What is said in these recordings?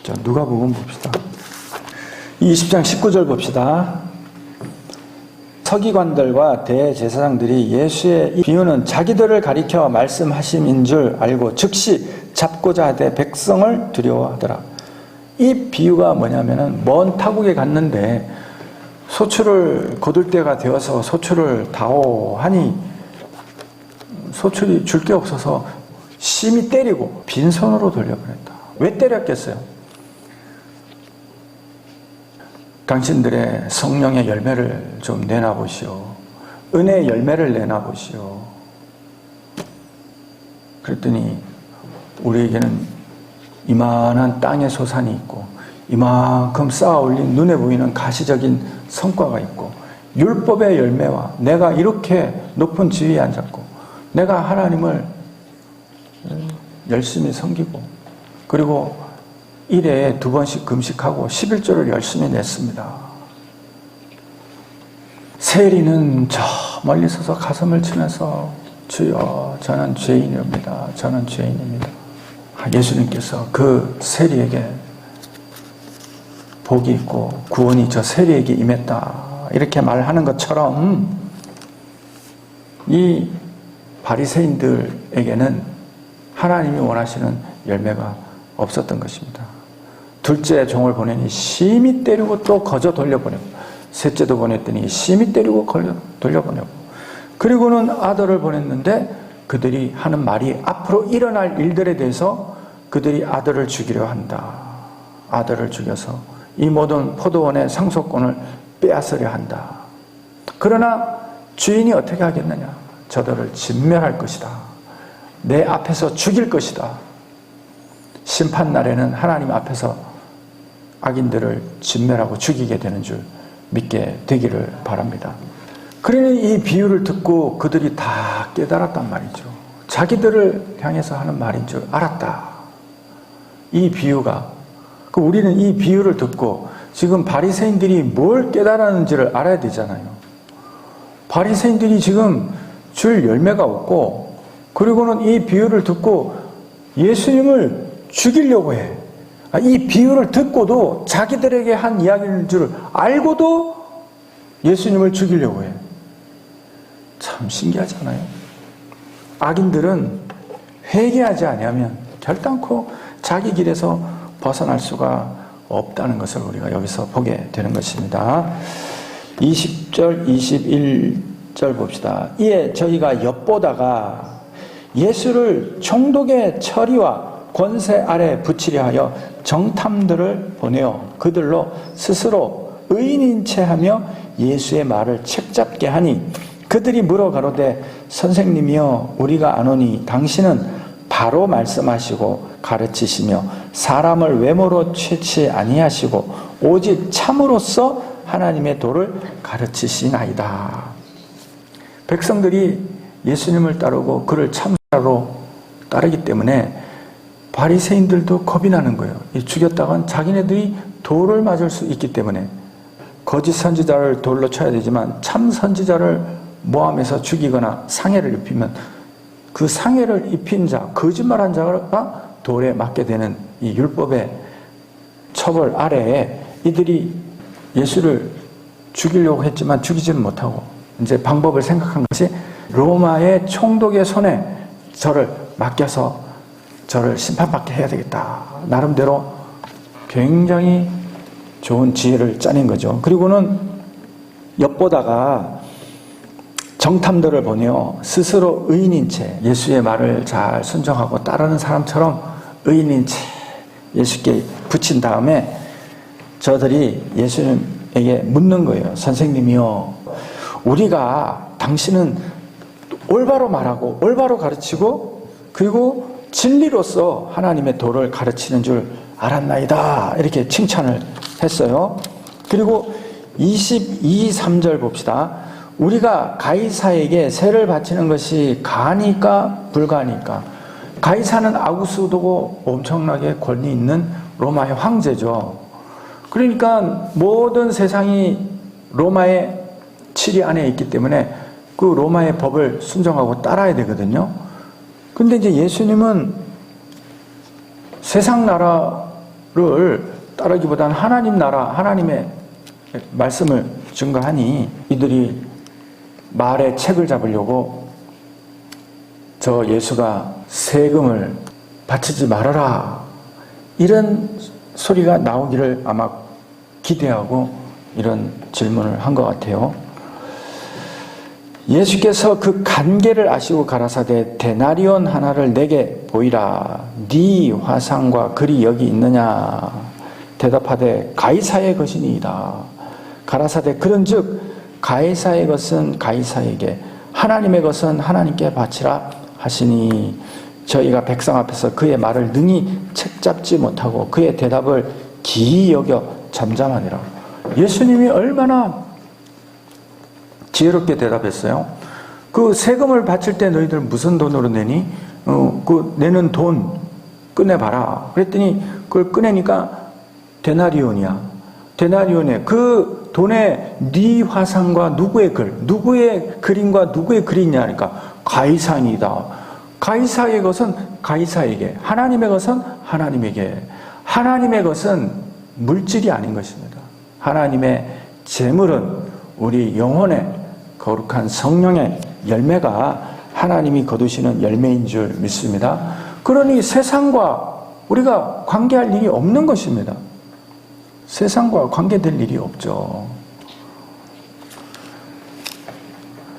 자, 누가복음 봅시다. 20장 19절 봅시다. 서기관들과 대제사장들이 예수의 이 비유는 자기들을 가리켜 말씀하심인 줄 알고 즉시 잡고자 하되 백성을 두려워하더라. 이 비유가 뭐냐면은 먼 타국에 갔는데 소출을 거둘 때가 되어서 소출을 다오 하니 소출이 줄 게 없어서 심히 때리고 빈손으로 돌려보냈다. 왜 때렸겠어요? 당신들의 성령의 열매를 좀 내놔보시오. 은혜의 열매를 내놔보시오. 그랬더니 우리에게는 이만한 땅의 소산이 있고 이만큼 쌓아 올린 눈에 보이는 가시적인 성과가 있고 율법의 열매와 내가 이렇게 높은 지위에 앉았고 내가 하나님을 열심히 섬기고 그리고 1회에 2번씩 금식하고 11조를 열심히 냈습니다. 세리는 저 멀리 서서 가슴을 치면서 주여 저는 죄인입니다. 저는 죄인입니다. 예수님께서 그 세리에게 복이 있고 구원이 저 세리에게 임했다 이렇게 말하는 것처럼 이 바리새인들에게는 하나님이 원하시는 열매가 없었던 것입니다. 둘째 종을 보내니 심히 때리고 또 거저 돌려보내고 셋째도 보냈더니 심히 때리고 돌려보내고 그리고는 아들을 보냈는데 그들이 하는 말이 앞으로 일어날 일들에 대해서 그들이 아들을 죽이려 한다. 아들을 죽여서 이 모든 포도원의 상속권을 빼앗으려 한다. 그러나 주인이 어떻게 하겠느냐? 저들을 진멸할 것이다. 내 앞에서 죽일 것이다. 심판날에는 하나님 앞에서 악인들을 진멸하고 죽이게 되는 줄 믿게 되기를 바랍니다. 그러니 이 비유를 듣고 그들이 다 깨달았단 말이죠. 자기들을 향해서 하는 말인 줄 알았다. 이 비유가 우리는 이 비유를 듣고 지금 바리새인들이 뭘 깨달았는지를 알아야 되잖아요. 바리새인들이 지금 줄 열매가 없고 그리고는 이 비유를 듣고 예수님을 죽이려고 해. 이 비유를 듣고도 자기들에게 한 이야기인 줄 알고도 예수님을 죽이려고 해. 참 신기하잖아요. 악인들은 회개하지 않으면 결단코 자기 길에서 벗어날 수가 없다는 것을 우리가 여기서 보게 되는 것입니다. 20절, 21절 봅시다. 이에 저희가 엿보다가 예수를 총독의 처리와 권세 아래 붙이려 하여 정탐들을 보내어 그들로 스스로 의인인 채 하며 예수의 말을 책잡게 하니 그들이 물어 가로되 선생님이여 우리가 아노니 당신은 바로 말씀하시고 가르치시며 사람을 외모로 취치 아니하시고 오직 참으로써 하나님의 도를 가르치시나이다. 백성들이 예수님을 따르고 그를 참사로 따르기 때문에 바리새인들도 겁이 나는 거예요. 죽였다간 자기네들이 돌을 맞을 수 있기 때문에 거짓 선지자를 돌로 쳐야 되지만 참 선지자를 모함해서 죽이거나 상해를 입히면 그 상해를 입힌 자, 거짓말한 자가 돌에 맞게 되는 이 율법의 처벌 아래에 이들이 예수를 죽이려고 했지만 죽이지는 못하고 이제 방법을 생각한 것이 로마의 총독의 손에 저를 맡겨서 저를 심판받게 해야 되겠다. 나름대로 굉장히 좋은 지혜를 짜낸 거죠. 그리고는 엿보다가 정탐들을 보내어 스스로 의인인 채 예수의 말을 잘 순종하고 따르는 사람처럼 의인인 채 예수께 붙인 다음에 저들이 예수님에게 묻는 거예요. 선생님이요, 우리가 당신은 올바로 말하고 올바로 가르치고 그리고 진리로서 하나님의 도를 가르치는 줄 알았나이다. 이렇게 칭찬을 했어요. 그리고 22, 3절 봅시다. 우리가 가이사에게 세를 바치는 것이 가니까 불가니까. 가이사는 아구스도고 엄청나게 권위 있는 로마의 황제죠. 그러니까 모든 세상이 로마의 치리 안에 있기 때문에 그 로마의 법을 순종하고 따라야 되거든요. 근데 이제 예수님은 세상 나라 따르기보다는 하나님 나라, 하나님의 말씀을 증거하니 이들이 말의 책을 잡으려고 저 예수가 세금을 바치지 말아라 이런 소리가 나오기를 아마 기대하고 이런 질문을 한 것 같아요. 예수께서 그 간계를 아시고 가라사대 데나리온 하나를 내게 보이라. 네 화상과 글이 여기 있느냐. 대답하되 가이사의 것이니이다. 가라사대 그런즉 가이사의 것은 가이사에게 하나님의 것은 하나님께 바치라 하시니 저희가 백성 앞에서 그의 말을 능히 책잡지 못하고 그의 대답을 기이 여겨 잠잠하니라. 예수님이 얼마나 지혜롭게 대답했어요. 그 세금을 바칠 때 너희들 무슨 돈으로 내니? 그 내는 돈 꺼내봐라. 그랬더니 그걸 꺼내니까 데나리온이야. 데나리온에 그 돈에 네 화상과 누구의 글, 누구의 그림과 누구의 글이냐 하니까 가이사이다. 가이사의 것은 가이사에게, 하나님의 것은 하나님에게. 하나님의 것은 물질이 아닌 것입니다. 하나님의 재물은 우리 영혼의 거룩한 성령의 열매가 하나님이 거두시는 열매인 줄 믿습니다. 그러니 세상과 우리가 관계할 일이 없는 것입니다. 세상과 관계될 일이 없죠.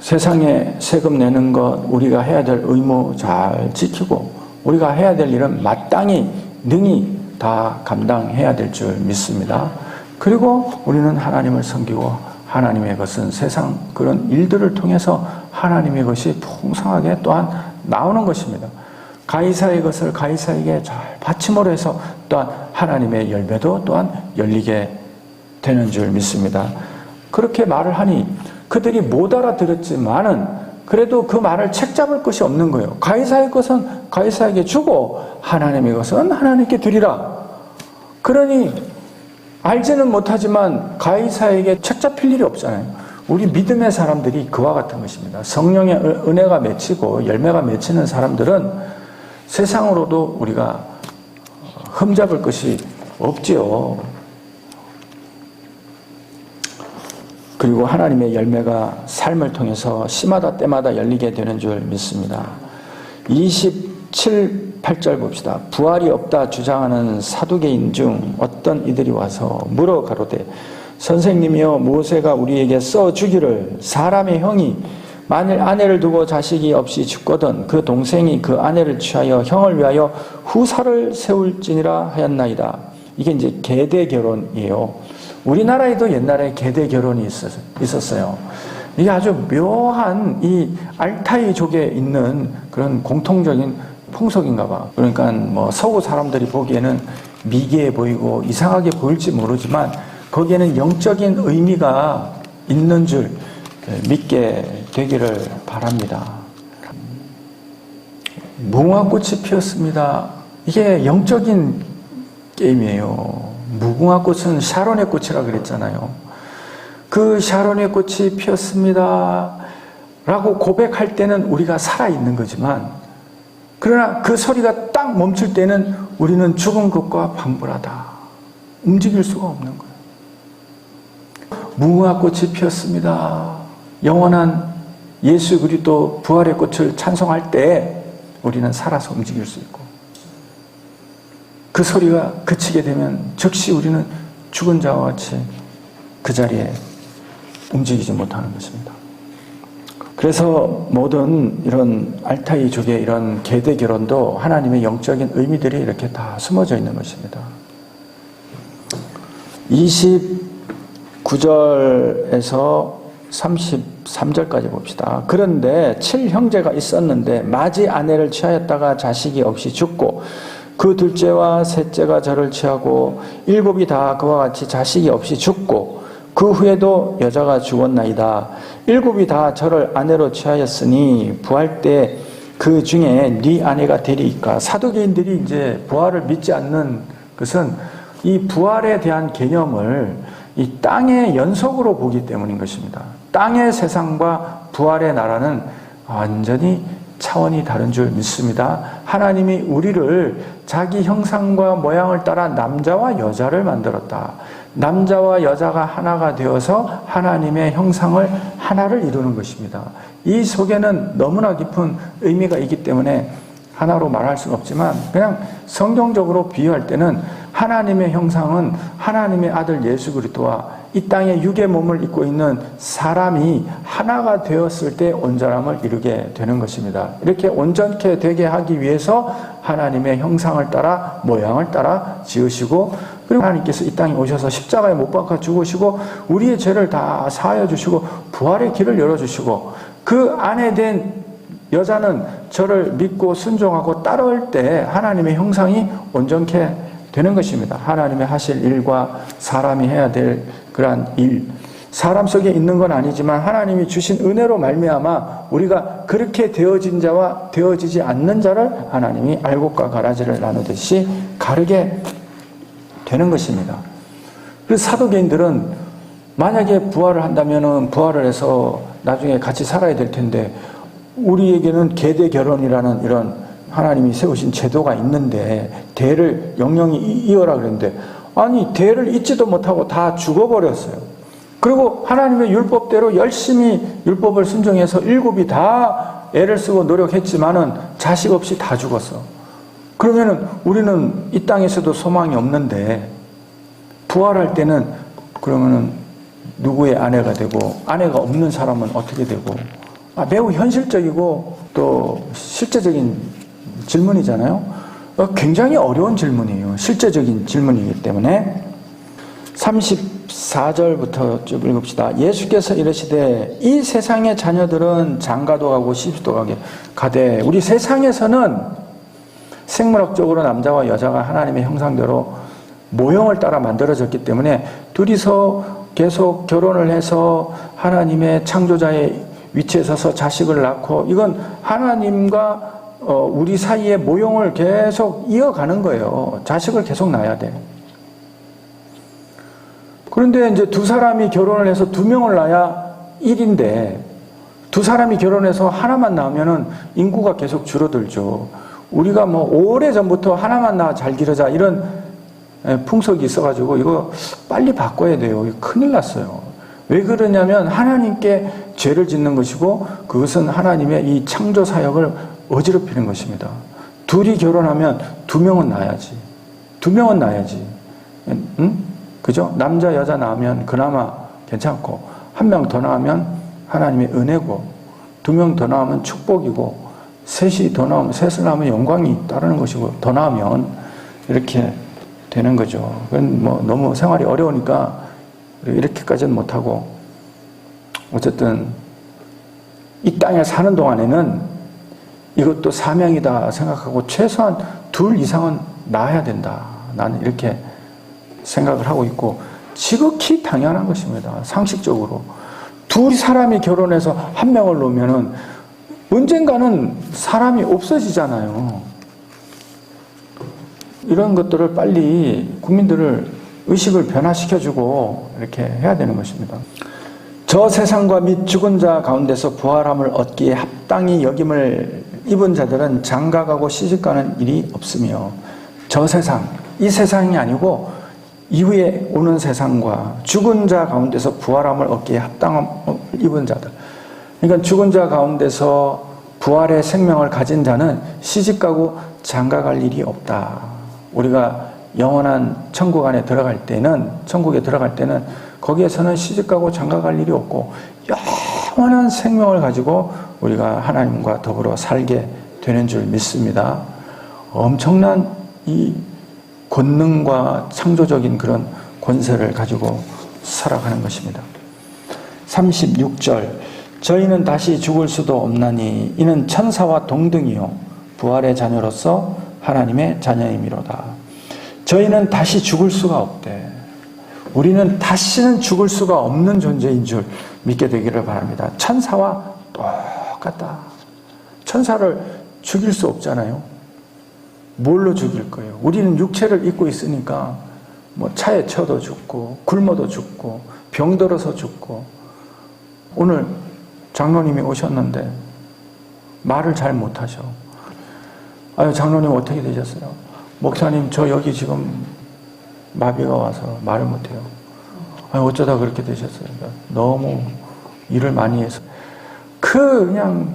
세상에 세금 내는 것, 우리가 해야 될 의무 잘 지키고 우리가 해야 될 일은 마땅히 능히 다 감당해야 될 줄 믿습니다. 그리고 우리는 하나님을 섬기고 하나님의 것은 세상 그런 일들을 통해서 하나님의 것이 풍성하게 또한 나오는 것입니다. 가이사의 것을 가이사에게 잘 바침으로 해서 또한 하나님의 열매도 또한 열리게 되는 줄 믿습니다. 그렇게 말을 하니 그들이 못 알아들었지만은 그래도 그 말을 책잡을 것이 없는 거예요. 가이사의 것은 가이사에게 주고 하나님의 것은 하나님께 드리라. 그러니 알지는 못하지만 가이사에게 책잡힐 일이 없잖아요. 우리 믿음의 사람들이 그와 같은 것입니다. 성령의 은혜가 맺히고 열매가 맺히는 사람들은 세상으로도 우리가 흠잡을 것이 없지요. 그리고 하나님의 열매가 삶을 통해서 시마다 때마다 열리게 되는 줄 믿습니다. 27, 8절 봅시다. 부활이 없다 주장하는 사두개인 중 어떤 이들이 와서 물어 가로되 선생님이여 모세가 우리에게 써주기를 사람의 형이 만일 아내를 두고 자식이 없이 죽거든 그 동생이 그 아내를 취하여 형을 위하여 후사를 세울지니라 하였나이다. 이게 이제 계대 결혼이에요. 우리나라에도 옛날에 계대 결혼이 있었어요. 이게 아주 묘한 이 알타이족에 있는 그런 공통적인 풍속인가 봐. 그러니까 뭐 서구 사람들이 보기에는 미개해 보이고 이상하게 보일지 모르지만 거기에는 영적인 의미가 있는 줄 믿게 되기를 바랍니다. 무궁화꽃이 피었습니다. 이게 영적인 게임이에요. 무궁화꽃은 샤론의 꽃이라 그랬잖아요. 그 샤론의 꽃이 피었습니다 라고 고백할 때는 우리가 살아있는 거지만 그러나 그 소리가 딱 멈출 때는 우리는 죽은 것과 방불하다. 움직일 수가 없는 거예요. 무궁화꽃이 피었습니다. 영원한 예수 그리스도 부활의 꽃을 찬송할 때 우리는 살아서 움직일 수 있고 그 소리가 그치게 되면 즉시 우리는 죽은 자와 같이 그 자리에 움직이지 못하는 것입니다. 그래서 모든 이런 알타이족의 이런 계대 결혼도 하나님의 영적인 의미들이 이렇게 다 숨어져 있는 것입니다. 29절에서 33절까지 봅시다. 그런데 7형제가 있었는데 맏이 아내를 취하였다가 자식이 없이 죽고 그 둘째와 셋째가 저를 취하고 7이 다 그와 같이 자식이 없이 죽고 그 후에도 여자가 죽었나이다. 7이 다 저를 아내로 취하였으니 부활 때 그 중에 네 아내가 되리이까. 사두개인들이 이제 부활을 믿지 않는 것은 이 부활에 대한 개념을 이 땅의 연속으로 보기 때문인 것입니다. 땅의 세상과 부활의 나라는 완전히 차원이 다른 줄 믿습니다. 하나님이 우리를 자기 형상과 모양을 따라 남자와 여자를 만들었다. 남자와 여자가 하나가 되어서 하나님의 형상을 하나를 이루는 것입니다. 이 속에는 너무나 깊은 의미가 있기 때문에 하나로 말할 수는 없지만 그냥 성경적으로 비유할 때는 하나님의 형상은 하나님의 아들 예수 그리스도와 이 땅에 육의 몸을 입고 있는 사람이 하나가 되었을 때 온전함을 이루게 되는 것입니다. 이렇게 온전케 되게 하기 위해서 하나님의 형상을 따라 모양을 따라 지으시고 그리고 하나님께서 이 땅에 오셔서 십자가에 못 박아 죽으시고 우리의 죄를 다 사하여 주시고 부활의 길을 열어주시고 그 안에 된 여자는 저를 믿고 순종하고 따라올 때 하나님의 형상이 온전케 되는 것입니다. 하나님의 하실 일과 사람이 해야 될 그러한 일, 사람 속에 있는 건 아니지만 하나님이 주신 은혜로 말미암아 우리가 그렇게 되어진 자와 되어지지 않는 자를 하나님이 알곡과 가라지를 나누듯이 가르게 되는 것입니다. 그래서 사도계인들은 만약에 부활을 한다면 부활을 해서 나중에 같이 살아야 될 텐데 우리에게는 계대 결혼이라는 이런 하나님이 세우신 제도가 있는데 대를 영영이 이어라 그랬는데 아니 대를 잇지도 못하고 다 죽어버렸어요. 그리고 하나님의 율법대로 열심히 율법을 순종해서 일곱이 다 애를 쓰고 노력했지만은 자식 없이 다 죽었어. 그러면은 우리는 이 땅에서도 소망이 없는데 부활할 때는 그러면은 누구의 아내가 되고 아내가 없는 사람은 어떻게 되고 매우 현실적이고 또 실제적인 질문이잖아요. 굉장히 어려운 질문이에요. 실제적인 질문이기 때문에 34절부터 쭉 읽읍시다. 예수께서 이르시되 이 세상의 자녀들은 장가도 가고 시집도 가되 우리 세상에서는 생물학적으로 남자와 여자가 하나님의 형상대로 모형을 따라 만들어졌기 때문에 둘이서 계속 결혼을 해서 하나님의 창조자의 위치에 서서 자식을 낳고 이건 하나님과 우리 사이의 모형을 계속 이어가는 거예요. 자식을 계속 낳아야 돼. 그런데 이제 두 사람이 결혼을 해서 두 명을 낳아야 1인데 두 사람이 결혼해서 하나만 낳으면은 인구가 계속 줄어들죠. 우리가 뭐 오래전부터 하나만 낳아 잘 기르자 이런 풍속이 있어가지고 이거 빨리 바꿔야 돼요. 큰일 났어요. 왜 그러냐면 하나님께 죄를 짓는 것이고 그것은 하나님의 이 창조 사역을 어지럽히는 것입니다. 둘이 결혼하면 두 명은 낳아야지. 두 명은 낳아야지. 응? 그죠? 남자 여자 낳으면 그나마 괜찮고 한 명 더 낳으면 하나님의 은혜고 두 명 더 낳으면 축복이고 셋이 더 낳으면 셋을 낳으면 영광이 따르는 것이고 더 낳으면 이렇게 되는 거죠. 그건 뭐 너무 생활이 어려우니까 이렇게까지는 못하고 어쨌든 이 땅에 사는 동안에는 이것도 사명이다 생각하고 최소한 둘 이상은 낳아야 된다. 나는 이렇게 생각을 하고 있고 지극히 당연한 것입니다. 상식적으로. 둘 사람이 결혼해서 한 명을 놓으면은 언젠가는 사람이 없어지잖아요. 이런 것들을 빨리 국민들을 의식을 변화시켜주고 이렇게 해야 되는 것입니다. 저 세상과 및 죽은 자 가운데서 부활함을 얻기에 합당히 여김을 입은 자들은 장가가고 시집가는 일이 없으며 저 세상, 이 세상이 아니고 이후에 오는 세상과 죽은 자 가운데서 부활함을 얻기에 합당함을 입은 자들. 그러니까 죽은 자 가운데서 부활의 생명을 가진 자는 시집가고 장가갈 일이 없다. 우리가 영원한 천국 안에 들어갈 때는, 천국에 들어갈 때는 거기에서는 시집가고 장가갈 일이 없고 영원한 생명을 가지고 우리가 하나님과 더불어 살게 되는 줄 믿습니다. 엄청난 이 권능과 창조적인 그런 권세를 가지고 살아가는 것입니다. 36절 저희는 다시 죽을 수도 없나니 이는 천사와 동등이요 부활의 자녀로서 하나님의 자녀임이로다. 저희는 다시 죽을 수가 없대. 우리는 다시는 죽을 수가 없는 존재인 줄 믿게 되기를 바랍니다. 천사와 똑같다. 천사를 죽일 수 없잖아요. 뭘로 죽일 거예요? 우리는 육체를 입고 있으니까 뭐 차에 쳐도 죽고 굶어도 죽고 병들어서 죽고 오늘 장로님이 오셨는데 말을 잘 못하셔. 아유, 장로님 어떻게 되셨어요? 목사님, 저 여기 지금 마비가 와서 말을 못해요. 아유, 어쩌다 그렇게 되셨어요? 너무 일을 많이 해서. 그냥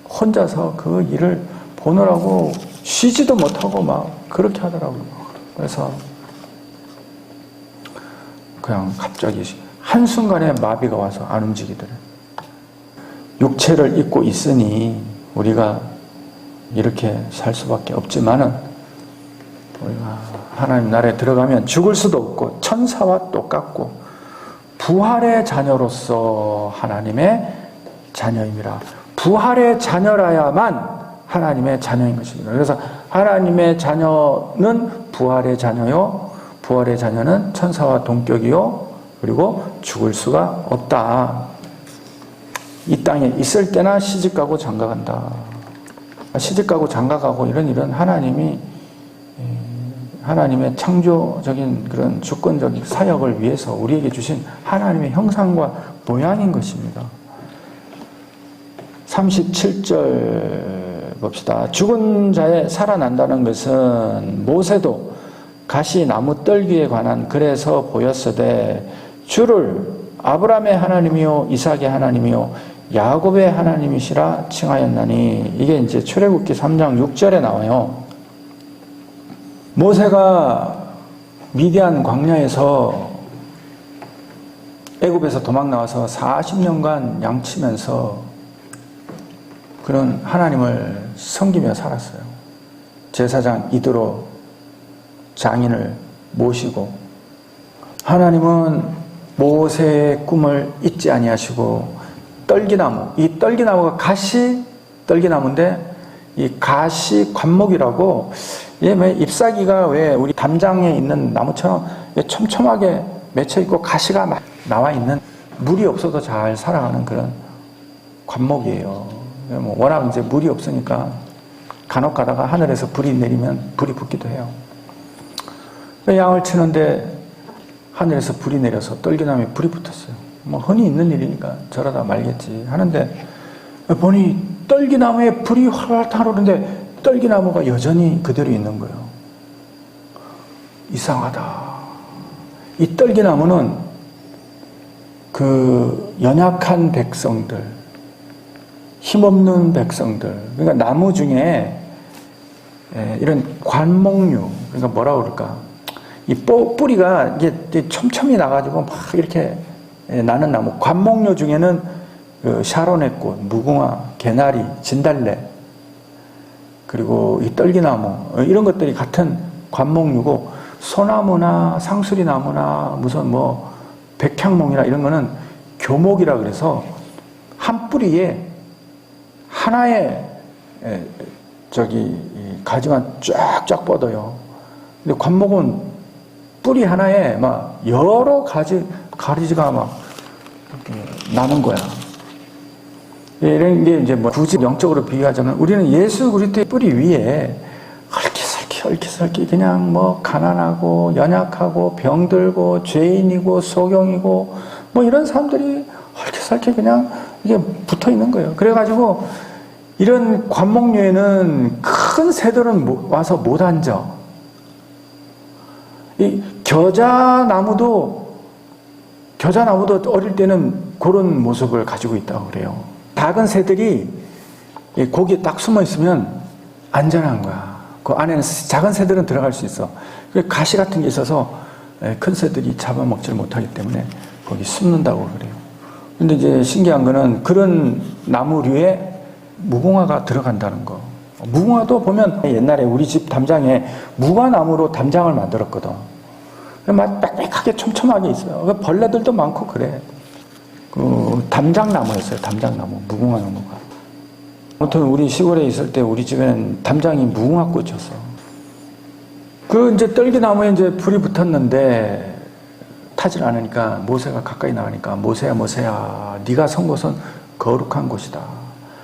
혼자서 그 일을 보느라고 쉬지도 못하고 막 그렇게 하더라고요. 그래서 그냥 갑자기 한순간에 마비가 와서 안 움직이더래요. 육체를 입고 있으니 우리가 이렇게 살 수밖에 없지만은 우리가 하나님 나라에 들어가면 죽을 수도 없고 천사와 똑같고 부활의 자녀로서 하나님의 자녀입니다. 부활의 자녀라야만 하나님의 자녀인 것입니다. 그래서 하나님의 자녀는 부활의 자녀요, 부활의 자녀는 천사와 동격이요, 그리고 죽을 수가 없다. 이 땅에 있을 때나 시집가고 장가간다. 시집가고 장가가고 이런 하나님의 창조적인 그런 주권적인 사역을 위해서 우리에게 주신 하나님의 형상과 모양인 것입니다. 37절 봅시다. 죽은 자에 살아난다는 것은 모세도 가시 나무 떨기에 관한 글에서 보였으되 주를 아브라함의 하나님이요 이삭의 하나님이요 야곱의 하나님이시라 칭하였나니, 이게 이제 출애굽기 3장 6절에 나와요. 모세가 미디안 광야에서 애굽에서 도망 나와서 40년간 양치면서 그런 하나님을 섬기며 살았어요. 제사장 이드로 장인을 모시고, 하나님은 모세의 꿈을 잊지 아니하시고 떨기나무, 이 떨기나무가 가시 떨기나무인데 이 가시 관목이라고, 왜 잎사귀가 왜 우리 담장에 있는 나무처럼 촘촘하게 맺혀 있고 가시가 막 나와 있는, 물이 없어도 잘 살아가는 그런 관목이에요. 뭐 워낙 이제 물이 없으니까 간혹 가다가 하늘에서 불이 내리면 불이 붙기도 해요. 양을 치는데 하늘에서 불이 내려서 떨기나무에 불이 붙었어요. 뭐 흔히 있는 일이니까 저러다 말겠지 하는데, 보니 떨기나무에 불이 활활 타오르는데 떨기나무가 여전히 그대로 있는 거예요. 이상하다. 이 떨기나무는 그 연약한 백성들, 힘없는 백성들, 그러니까 나무 중에 이런 관목류, 그러니까 뭐라 그럴까, 이 뿌리가 이게 촘촘히 나가지고 막 이렇게 나는 나무, 관목류 중에는 그 샤론의 꽃, 무궁화, 개나리, 진달래, 그리고 이 떨기나무, 이런 것들이 같은 관목류고, 소나무나 상수리나무나 무슨 뭐 백향목이나 이런 거는 교목이라 그래서 한 뿌리에 하나의 가지만 쫙쫙 뻗어요. 근데 관목은 뿌리 하나에 막 여러 가지가 막 나는 거야. 이런 게 이제 뭐 굳이 영적으로 비유하자면, 우리는 예수 그리스도의 뿌리 위에 헐기설기 그냥 뭐 가난하고 연약하고 병들고 죄인이고 소경이고 뭐 이런 사람들이 헐기설기 그냥 이게 붙어 있는 거예요. 그래가지고 이런 관목류에는 큰 새들은 와서 못 앉아. 이 겨자나무도 어릴 때는 그런 모습을 가지고 있다고 그래요. 작은 새들이 고기에 딱 숨어 있으면 안전한 거야. 그 안에는 작은 새들은 들어갈 수 있어. 가시 같은 게 있어서 큰 새들이 잡아먹지를 못하기 때문에 거기 숨는다고 그래요. 근데 이제 신기한 거는 그런 나무류에 무궁화가 들어간다는 거. 무궁화도 보면 옛날에 우리 집 담장에 무화나무로 담장을 만들었거든. 막 빽빽하게 촘촘하게 있어요. 벌레들도 많고 그래. 그 담장나무였어요. 담장나무, 무궁화나무가. 아무튼 우리 시골에 있을 때 우리 집에는 담장이 무궁화꽃이었어. 그 이제 떨기나무에 이제 불이 붙었는데 타질 않으니까 모세가 가까이 나가니까, 모세야 네가 선 곳은 거룩한 곳이다.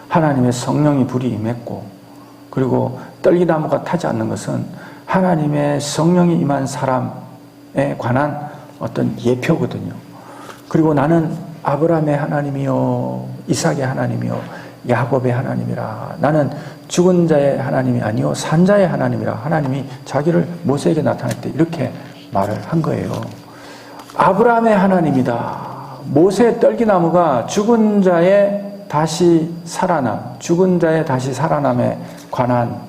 하나님의 성령이 불이 임했고, 그리고 떨기나무가 타지 않는 것은 하나님의 성령이 임한 사람에 관한 어떤 예표거든요. 그리고 나는 아브라함의 하나님이요 이삭의 하나님이요 야곱의 하나님이라. 나는 죽은 자의 하나님이 아니요 산 자의 하나님이라. 하나님이 자기를 모세에게 나타날 때 이렇게 말을 한 거예요. 아브라함의 하나님이다. 모세의 떨기나무가 죽은 자의 다시 살아남, 죽은 자의 다시 살아남에 관한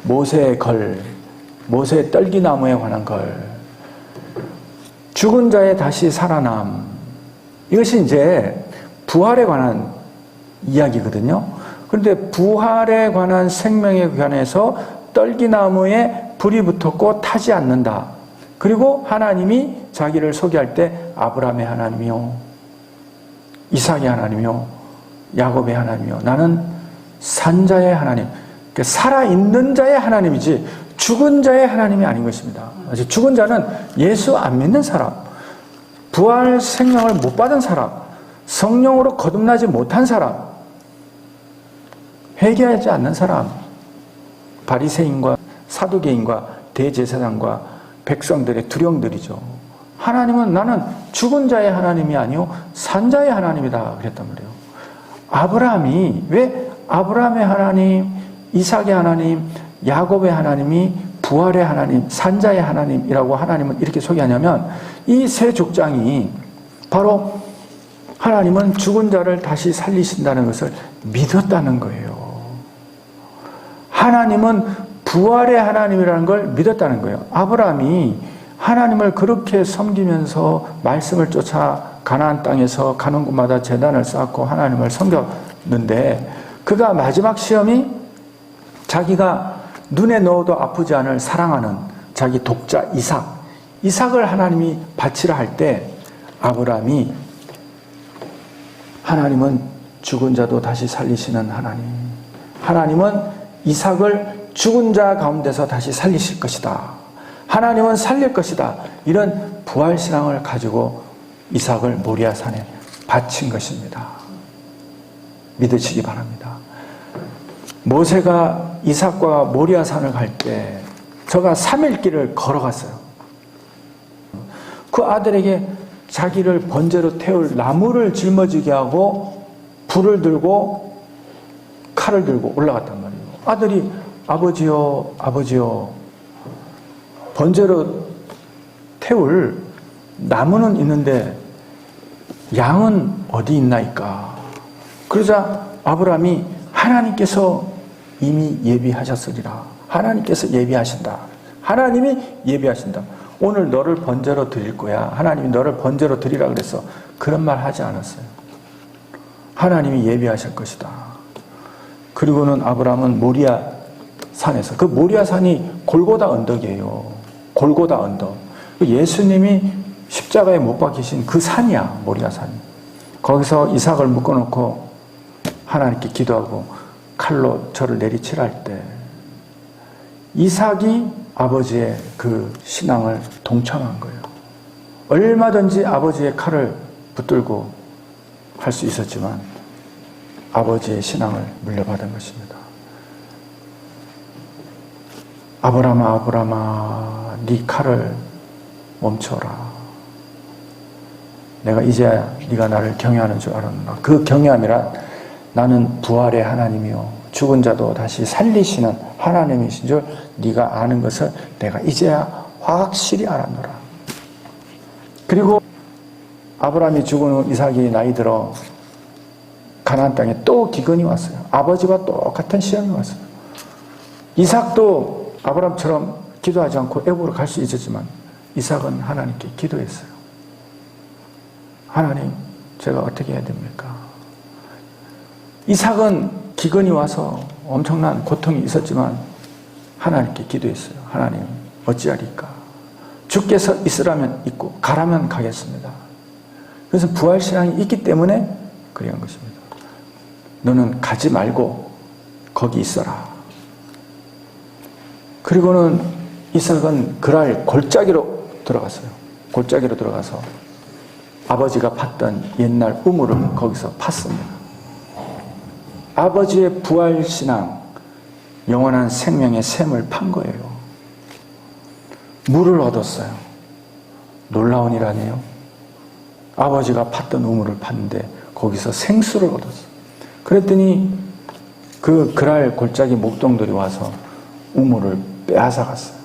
모세의 걸, 모세의 떨기나무에 관한 걸, 죽은 자의 다시 살아남, 이것이 이제 부활에 관한 이야기거든요. 그런데 부활에 관한 생명에 관해서 떨기나무에 불이 붙었고 타지 않는다. 그리고 하나님이 자기를 소개할 때 아브라함의 하나님이요 이삭의 하나님이요 야곱의 하나님이요 나는 산자의 하나님, 그러니까 살아있는 자의 하나님이지 죽은 자의 하나님이 아닌 것입니다. 죽은 자는 예수 안 믿는 사람, 부활 생명을 못 받은 사람, 성령으로 거듭나지 못한 사람, 회개하지 않는 사람, 바리새인과 사두개인과 대제사장과 백성들의 두령들이죠. 하나님은 나는 죽은 자의 하나님이 아니요 산 자의 하나님이다 그랬단 말이에요. 아브라함이 왜 아브라함의 하나님, 이삭의 하나님, 야곱의 하나님이 부활의 하나님, 산 자의 하나님이라고 하나님은 이렇게 소개하냐면 이 세 족장이 바로 하나님은 죽은 자를 다시 살리신다는 것을 믿었다는 거예요. 하나님은 부활의 하나님이라는 걸 믿었다는 거예요. 아브라함이 하나님을 그렇게 섬기면서 말씀을 쫓아 가나안 땅에서 가는 곳마다 제단을 쌓고 하나님을 섬겼는데 그가 마지막 시험이 자기가 눈에 넣어도 아프지 않을 사랑하는 자기 독자 이삭을 하나님이 바치라 할 때 아브라함이 하나님은 죽은 자도 다시 살리시는 하나님, 하나님은 이삭을 죽은 자 가운데서 다시 살리실 것이다, 하나님은 살릴 것이다, 이런 부활신앙을 가지고 이삭을 모리아산에 바친 것입니다. 믿으시기 바랍니다. 모세가 이삭과 모리아산을 갈 때 저가 3일 길을 걸어갔어요. 그 아들에게 자기를 번제로 태울 나무를 짊어지게 하고 불을 들고 칼을 들고 올라갔단 말이에요. 아들이 아버지요 아버지요 번제로 태울 나무는 있는데 양은 어디 있나이까. 그러자 아브라함이 하나님께서 이미 예비하셨으리라. 하나님께서 예비하신다. 하나님이 예비하신다. 오늘 너를 번제로 드릴 거야. 하나님이 너를 번제로 드리라 그래서 그런 말 하지 않았어요. 하나님이 예비하실 것이다. 그리고는 아브라함은 모리아 산에서, 그 모리아 산이 골고다 언덕이에요. 골고다 언덕. 예수님이 십자가에 못 박히신 그 산이야, 모리아 산이. 거기서 이삭을 묶어놓고 하나님께 기도하고 칼로 저를 내리치라 때 이삭이 아버지의 그 신앙을 동참한 거예요. 얼마든지 아버지의 칼을 붙들고 할 수 있었지만 아버지의 신앙을 물려받은 것입니다. 아브라함아 아브라함아 네 칼을 멈춰라. 내가 이제야 네가 나를 경외하는 줄 알았노라. 그 경외함이란 나는 부활의 하나님이요 죽은 자도 다시 살리시는 하나님이신 줄 네가 아는 것을 내가 이제야 확실히 알았노라. 그리고 아브라함이 죽은 후 이삭이 나이 들어 가나안 땅에 또 기근이 왔어요. 아버지와 똑같은 시험이 왔어요. 이삭도 아브라함처럼 기도하지 않고 애굽으로 갈 수 있었지만 이삭은 하나님께 기도했어요. 하나님, 제가 어떻게 해야 됩니까? 이삭은 기근이 와서 엄청난 고통이 있었지만 하나님께 기도했어요. 하나님, 어찌하리까? 주께서 있으라면 있고 가라면 가겠습니다. 그래서 부활신앙이 있기 때문에 그런 것입니다. 너는 가지 말고 거기 있어라. 그리고는 이삭은 그날 골짜기로 들어갔어요. 골짜기로 들어가서 아버지가 팠던 옛날 우물을 거기서 팠습니다. 아버지의 부활신앙, 영원한 생명의 샘을 판 거예요. 물을 얻었어요. 놀라운 일 아니에요? 아버지가 팠던 우물을 팠는데 거기서 생수를 얻었어요. 그랬더니 그 그랄 골짜기 목동들이 와서 우물을 빼앗아 갔어요.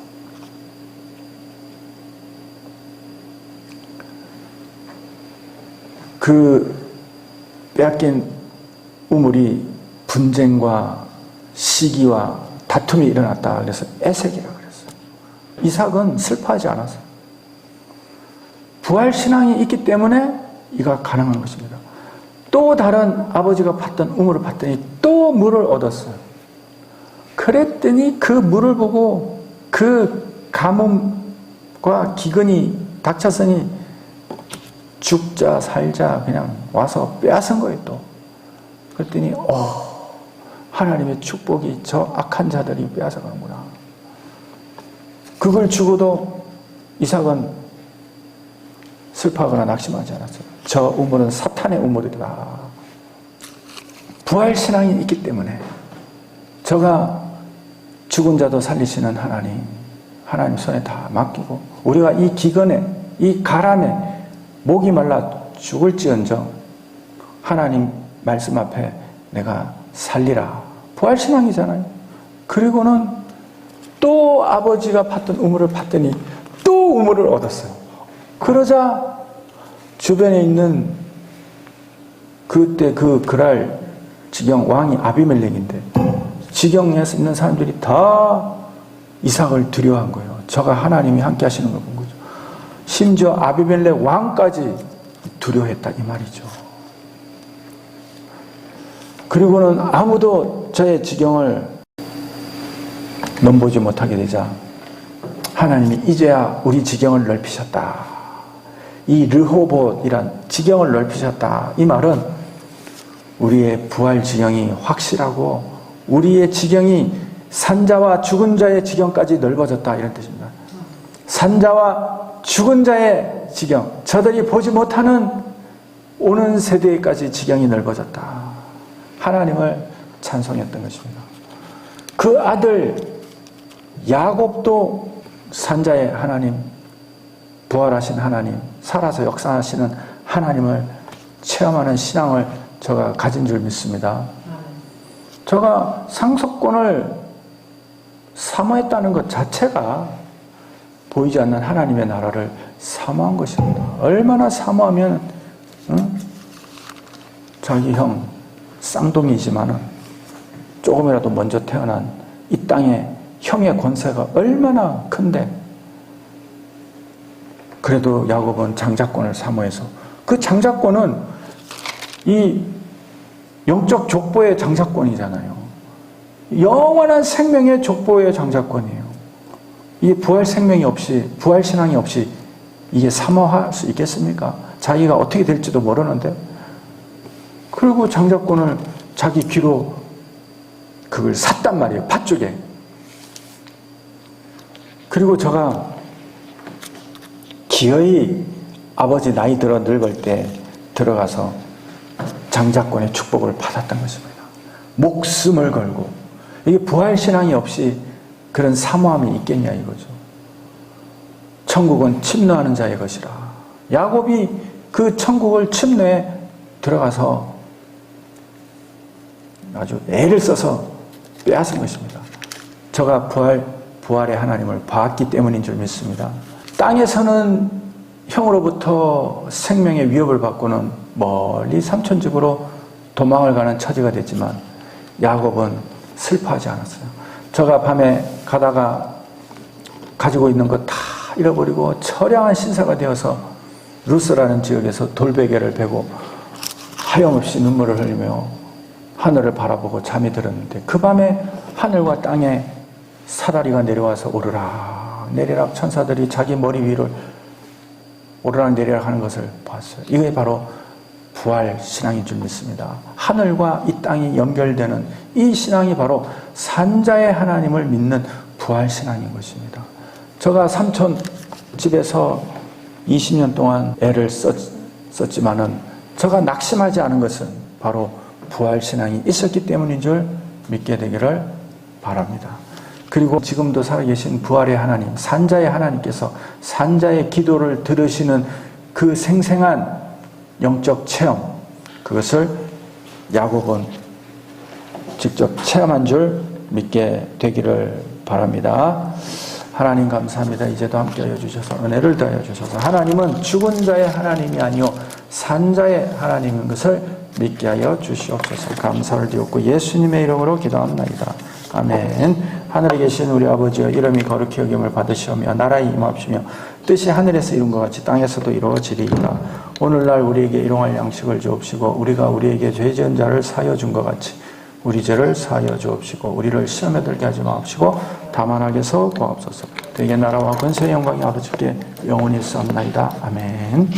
그 빼앗긴 우물이 분쟁과 시기와 다툼이 일어났다 그래서 에색이라 그랬어요. 이삭은 슬퍼하지 않았어요. 부활신앙이 있기 때문에 이가 가능한 것입니다. 또 다른 아버지가 팠던 우물을 팠더니 또 물을 얻었어요. 그랬더니 그 물을 보고 그 가뭄과 기근이 닥쳤으니 죽자 살자 그냥 와서 빼앗은 거예요. 또 그랬더니 하나님의 축복이 저 악한 자들이 빼앗아가는구나. 그걸 주고도 이삭은 슬퍼하거나 낙심하지 않았어요. 저 우물은 사탄의 우물이다. 부활신앙이 있기 때문에 저가 죽은 자도 살리시는 하나님 손에 다 맡기고 우리가 이 기근에 이 가람에 목이 말라 죽을지언정 하나님 말씀 앞에 내가 살리라. 부활신앙이잖아요. 그리고는 또 아버지가 팠던 우물을 팠더니 또 우물을 얻었어요. 그러자 주변에 있는 그때 그 그랄 지경 왕이 아비멜렉인데 지경에 있는 사람들이 다 이삭을 두려워한 거예요. 저가 하나님이 함께 하시는 걸 본 거죠. 심지어 아비멜렉 왕까지 두려워했다 이 말이죠. 그리고는 아무도 저의 지경을 넘보지 못하게 되자 하나님이 이제야 우리 지경을 넓히셨다. 이 르호봇이란 지경을 넓히셨다. 이 말은 우리의 부활 지경이 확실하고 우리의 지경이 산자와 죽은 자의 지경까지 넓어졌다 이런 뜻입니다. 산자와 죽은 자의 지경, 저들이 보지 못하는 오는 세대까지 지경이 넓어졌다. 하나님을 찬송했던 것입니다. 그 아들 야곱도 산자의 하나님, 부활하신 하나님, 살아서 역사하시는 하나님을 체험하는 신앙을 저가 가진 줄 믿습니다. 저가 상속권을 사모했다는 것 자체가 보이지 않는 하나님의 나라를 사모한 것입니다. 얼마나 사모하면 자기 형 쌍둥이지만은 조금이라도 먼저 태어난 이 땅에 형의 권세가 얼마나 큰데 그래도 야곱은 장자권을 사모해서 그 장자권은 이 영적 족보의 장자권이잖아요. 영원한 생명의 족보의 장자권이에요. 이게 부활 생명이 없이 부활 신앙이 없이 이게 사모할 수 있겠습니까? 자기가 어떻게 될지도 모르는데 그리고 장자권을 자기 귀로 그걸 샀단 말이에요. 팥죽에. 그리고 저가 기어이 아버지 나이 들어 늙을 때 들어가서 장자권의 축복을 받았던 것입니다. 목숨을 걸고 이게 부활신앙이 없이 그런 사모함이 있겠냐 이거죠. 천국은 침노하는 자의 것이라. 야곱이 그 천국을 침노에 들어가서 아주 애를 써서 빼앗은 것입니다. 저가 부활의 하나님을 봤기 때문인 줄 믿습니다. 땅에서는 형으로부터 생명의 위협을 받고는 멀리 삼촌집으로 도망을 가는 처지가 됐지만 야곱은 슬퍼하지 않았어요. 저가 밤에 가다가 가지고 있는 것 다 잃어버리고 처량한 신사가 되어서 루스라는 지역에서 돌베개를 베고 하염없이 눈물을 흘리며 하늘을 바라보고 잠이 들었는데 그 밤에 하늘과 땅에 사다리가 내려와서 오르락 내리락 천사들이 자기 머리 위를 오르락 내리락 하는 것을 봤어요. 이게 바로 부활 신앙인 줄 믿습니다. 하늘과 이 땅이 연결되는 이 신앙이 바로 산자의 하나님을 믿는 부활 신앙인 것입니다. 제가 삼촌 집에서 20년 동안 애를 썼지만은 제가 낙심하지 않은 것은 바로 부활 신앙이 있었기 때문인 줄 믿게 되기를 바랍니다. 그리고 지금도 살아계신 부활의 하나님, 산자의 하나님께서 산자의 기도를 들으시는 그 생생한 영적 체험, 그것을 야곱은 직접 체험한 줄 믿게 되기를 바랍니다. 하나님 감사합니다. 이제도 함께하여 주셔서 은혜를 더하여 주셔서 하나님은 죽은 자의 하나님이 아니요 산 자의 하나님인 것을 믿게 하여 주시옵소서. 감사를 드렸고 예수님의 이름으로 기도합나이다. 아멘. 하늘에 계신 우리 아버지여 이름이 거룩히 여김을 받으시오며 나라에 임하옵시며 뜻이 하늘에서 이룬 것 같이 땅에서도 이루어지리이다. 오늘날 우리에게 일용할 양식을 주옵시고 우리가 우리에게 죄 지은 자를 사하여 준 것 같이 우리 죄를 사하여 주옵시고 우리를 시험에 들게 하지 마옵시고 다만 악에서 구하옵소서. 되게 나라와 권세의 영광이 아버지께 영원히 있사옵나이다. 아멘.